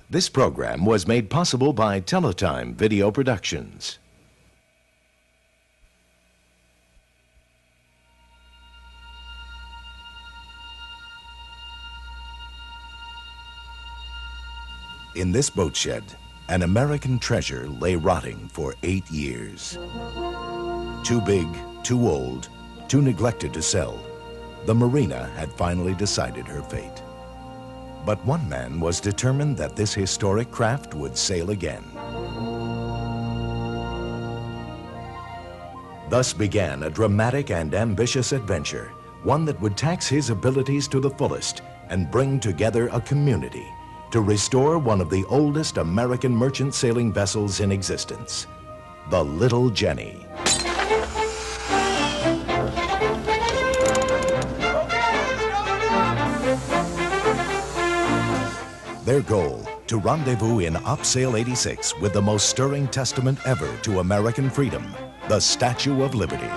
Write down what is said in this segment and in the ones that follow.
This program was made possible by Teletime Video Productions. In this boat shed, an American treasure lay rotting for 8 years. Too big, too old, too neglected to sell, the Marina had finally decided her fate. But one man was determined that this historic craft would sail again. Thus began a dramatic and ambitious adventure, one that would tax his abilities to the fullest and bring together a community to restore one of the oldest American merchant sailing vessels in existence, the Little Jennie. Their goal, to rendezvous in OpSail 86 with the most stirring testament ever to American freedom, the Statue of Liberty.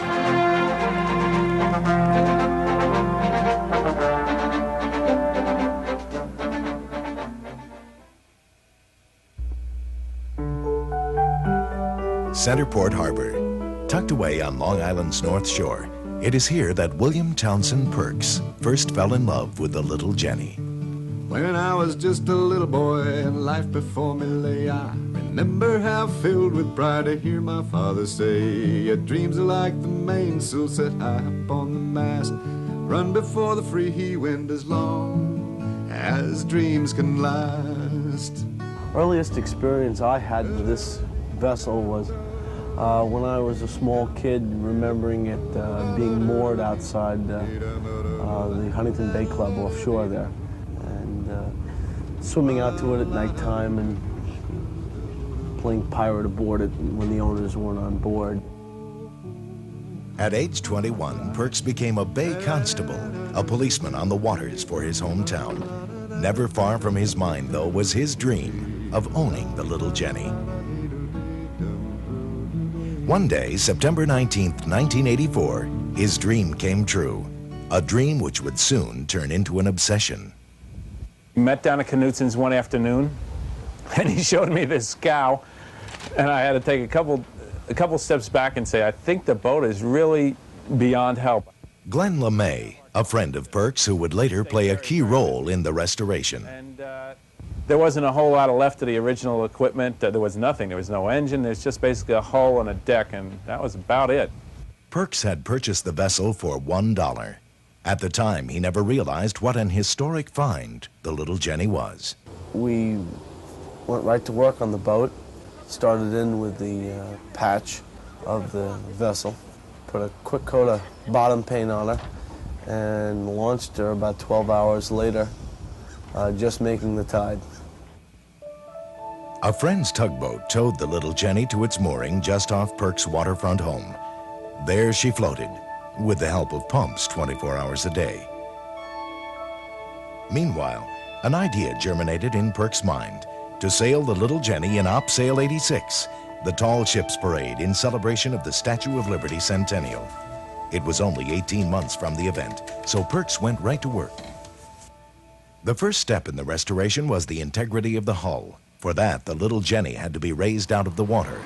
Centerport Harbor, tucked away on Long Island's North Shore, it is here that William Townsend Perks first fell in love with the Little Jennie. When I was just a little boy and life before me lay, I remember how filled with pride to hear my father say, your dreams are like the mainsail set high up on the mast, run before the free wind as long as dreams can last. Earliest experience I had with this vessel was when I was a small kid, remembering it being moored outside the Huntington Bay Club offshore there. Swimming out to it at nighttime and playing pirate aboard it when the owners weren't on board. At age 21, Perks became a bay constable, a policeman on the waters for his hometown. Never far from his mind, though, was his dream of owning the Little Jennie. One day, September 19th, 1984, his dream came true, a dream which would soon turn into an obsession. We met down at Knutson's one afternoon, and he showed me this scow, and I had to take a couple steps back and say, I think the boat is really beyond help. Glenn LeMay, a friend of Perks who would later play a key role in the restoration. And there wasn't a whole lot left of the original equipment. There was nothing. There was no engine. There's just basically a hull and a deck, and that was about it. Perks had purchased the vessel for $1. At the time, he never realized what an historic find the Little Jennie was. We went right to work on the boat, started in with the patch of the vessel, put a quick coat of bottom paint on her, and launched her about 12 hours later, just making the tide. A friend's tugboat towed the Little Jennie to its mooring just off Perks' waterfront home. There she floated, with the help of pumps 24 hours a day. Meanwhile, an idea germinated in Perks' mind to sail the Little Jennie in OpSail 86, the tall ships parade in celebration of the Statue of Liberty centennial. It was only 18 months from the event, so Perks went right to work. The first step in the restoration was the integrity of the hull. For that, the Little Jennie had to be raised out of the water.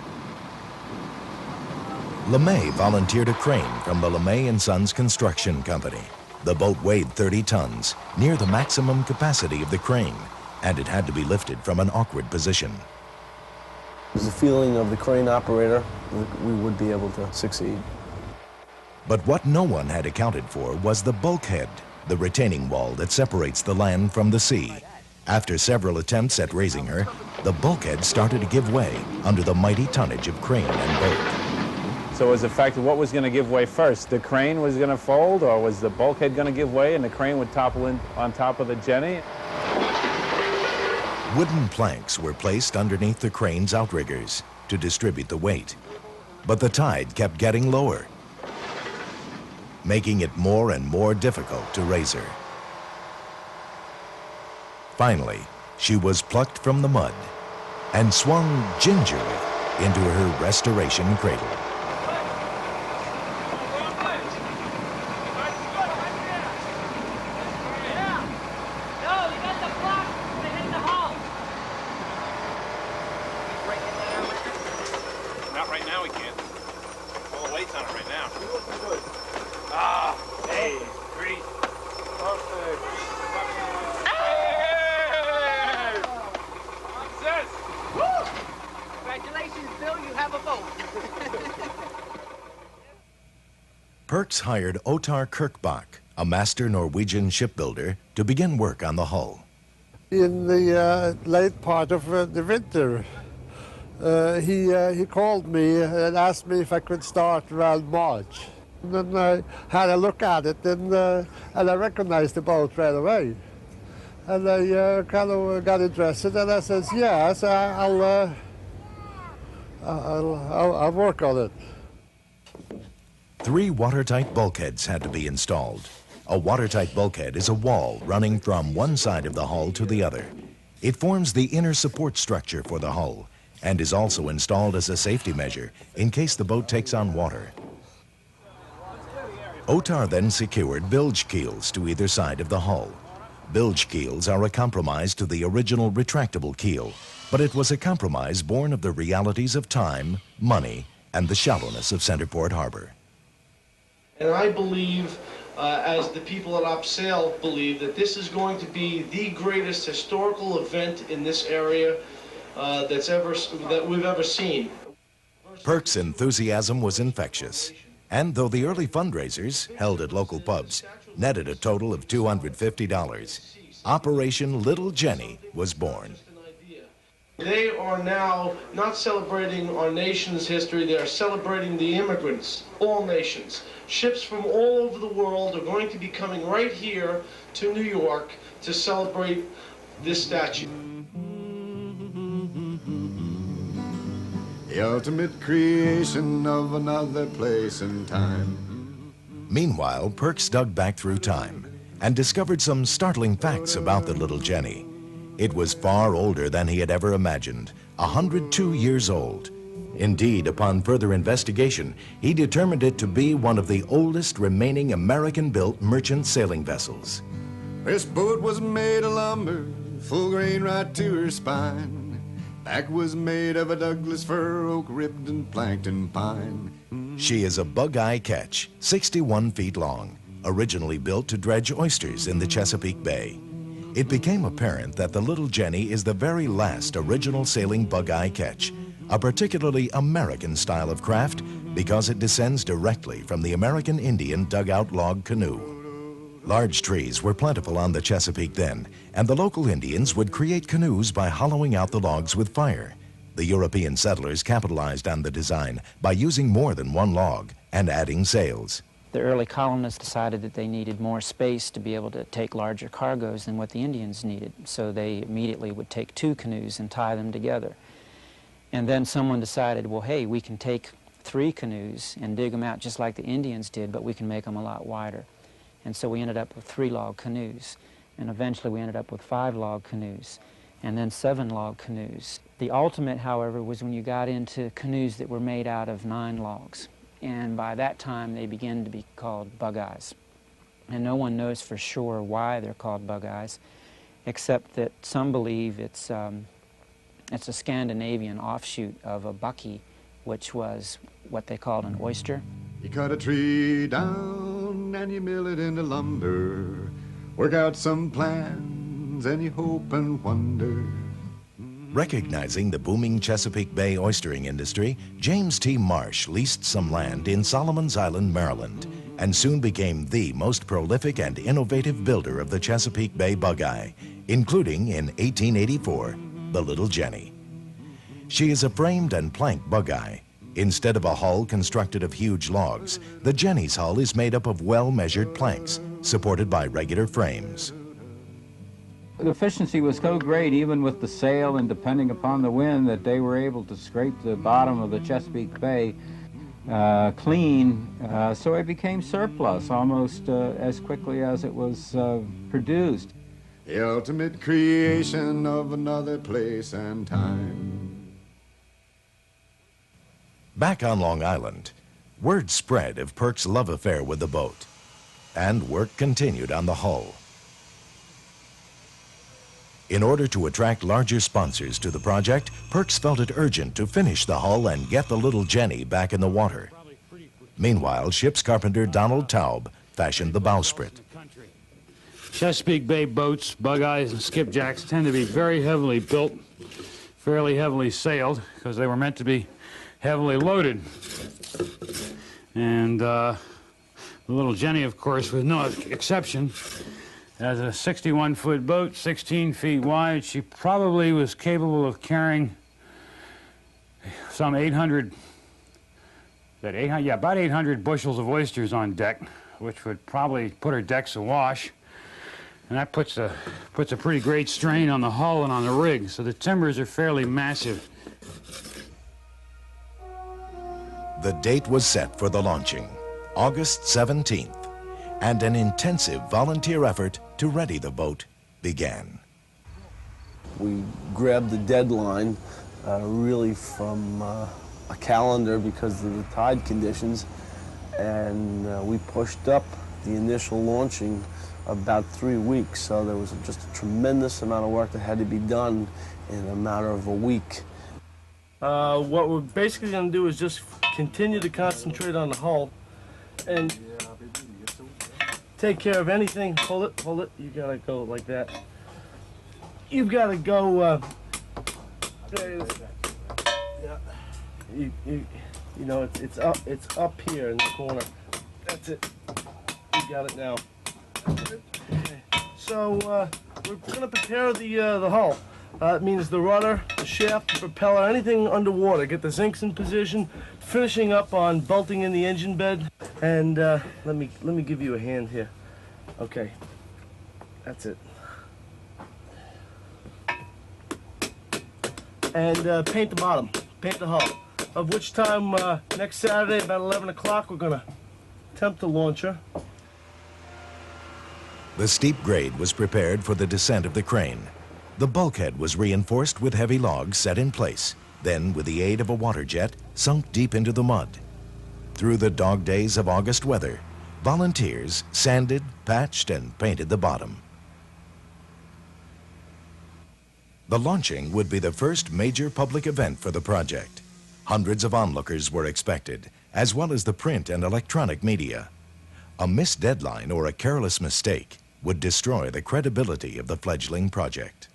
LeMay volunteered a crane from the LeMay & Sons Construction Company. The boat weighed 30 tons, near the maximum capacity of the crane, and it had to be lifted from an awkward position. It was the feeling of the crane operator that we would be able to succeed. But what no one had accounted for was the bulkhead, the retaining wall that separates the land from the sea. After several attempts at raising her, the bulkhead started to give way under the mighty tonnage of crane and boat. So it was a fact of what was going to give way first. The crane was going to fold, or was the bulkhead going to give way and the crane would topple in on top of the Jennie? Wooden planks were placed underneath the crane's outriggers to distribute the weight. But the tide kept getting lower, making it more and more difficult to raise her. Finally, she was plucked from the mud and swung gingerly into her restoration cradle. Perks hired Ottar Kirkbach, a master Norwegian shipbuilder, to begin work on the hull. In the late part of the winter, he called me and asked me if I could start around March. And then I had a look at it, and I recognized the boat right away. And I kind of got interested, and I said, yes, I'll work on it. 3 watertight bulkheads had to be installed. A watertight bulkhead is a wall running from one side of the hull to the other. It forms the inner support structure for the hull and is also installed as a safety measure in case the boat takes on water. Ottar then secured bilge keels to either side of the hull. Bilge keels are a compromise to the original retractable keel, but it was a compromise born of the realities of time, money, and the shallowness of Centerport Harbor. And I believe, as the people at OpSail believe, that this is going to be the greatest historical event in this area that we've ever seen. Perks' enthusiasm was infectious, and though the early fundraisers, held at local pubs, netted a total of $250, Operation Little Jennie was born. They are now not celebrating our nation's history, they are celebrating the immigrants, all nations. Ships from all over the world are going to be coming right here to New York to celebrate this statue. The ultimate creation of another place and time. Meanwhile, Perks dug back through time and discovered some startling facts about the Little Jennie. It was far older than he had ever imagined, 102 years old. Indeed, upon further investigation, he determined it to be one of the oldest remaining American-built merchant sailing vessels. This boat was made of lumber, full grain right to her spine. Back was made of a Douglas fir, oak ribbed and planked in pine. She is a bugeye ketch, 61 feet long, originally built to dredge oysters in the Chesapeake Bay. It became apparent that the Little Jennie is the very last original sailing bugeye ketch, a particularly American style of craft because it descends directly from the American Indian dugout log canoe. Large trees were plentiful on the Chesapeake then, and the local Indians would create canoes by hollowing out the logs with fire. The European settlers capitalized on the design by using more than one log and adding sails. The early colonists decided that they needed more space to be able to take larger cargoes than what the Indians needed, so they immediately would take 2 canoes and tie them together. And then someone decided, well, hey, we can take 3 canoes and dig them out just like the Indians did, but we can make them a lot wider. And so we ended up with 3 log canoes, and eventually we ended up with 5 log canoes, and then 7 log canoes. The ultimate, however, was when you got into canoes that were made out of 9 logs. And by that time, they began to be called bugeyes. And no one knows for sure why they're called bugeyes, except that some believe it's a Scandinavian offshoot of a bucky, which was what they called an oyster. You cut a tree down and you mill it into lumber. Work out some plans and you hope and wonder. Recognizing the booming Chesapeake Bay oystering industry, James T. Marsh leased some land in Solomon's Island, Maryland, and soon became the most prolific and innovative builder of the Chesapeake Bay bugeye, including, in 1884, the Little Jennie. She is a framed and planked bugeye. Instead of a hull constructed of huge logs, the Jennie's hull is made up of well-measured planks, supported by regular frames. The efficiency was so great, even with the sail and depending upon the wind, that they were able to scrape the bottom of the Chesapeake Bay clean, so it became surplus almost as quickly as it was produced. The ultimate creation of another place and time. Back on Long Island, word spread of Perks' love affair with the boat, and work continued on the hull. In order to attract larger sponsors to the project, Perks felt it urgent to finish the hull and get the Little Jennie back in the water. Meanwhile, ship's carpenter Donald Taub fashioned the bowsprit. Chesapeake Bay boats, bugeyes, and skipjacks tend to be very heavily built, fairly heavily sailed, because they were meant to be heavily loaded. And The Little Jennie, of course, was no exception. As a 61-foot boat, 16 feet wide, she probably was capable of carrying some 800, about 800 bushels of oysters on deck, which would probably put her decks awash. And that puts a pretty great strain on the hull and on the rig, so the timbers are fairly massive. The date was set for the launching, August 17th, and an intensive volunteer effort to ready the boat began. We grabbed the deadline really from a calendar because of the tide conditions, and we pushed up the initial launching about 3 weeks, so there was just a tremendous amount of work that had to be done in a matter of a week. What we're basically going to do is just continue to concentrate on the hull and take care of anything. Hold it. You gotta go like that. You've got to go. There it is. Yeah. You know it's up here in the corner. That's it. You got it now. Okay. So we're gonna prepare the hull. It means the rudder, the shaft, the propeller, anything underwater. Get the zincs in position, finishing up on bolting in the engine bed. And let me give you a hand here. Okay, that's it. And paint the bottom, paint the hull. Of which time next Saturday about 11 o'clock we're gonna attempt the launcher. The steep grade was prepared for the descent of the crane. The bulkhead was reinforced with heavy logs set in place, then with the aid of a water jet, sunk deep into the mud. Through the dog days of August weather, volunteers sanded, patched, and painted the bottom. The launching would be the first major public event for the project. Hundreds of onlookers were expected, as well as the print and electronic media. A missed deadline or a careless mistake would destroy the credibility of the fledgling project.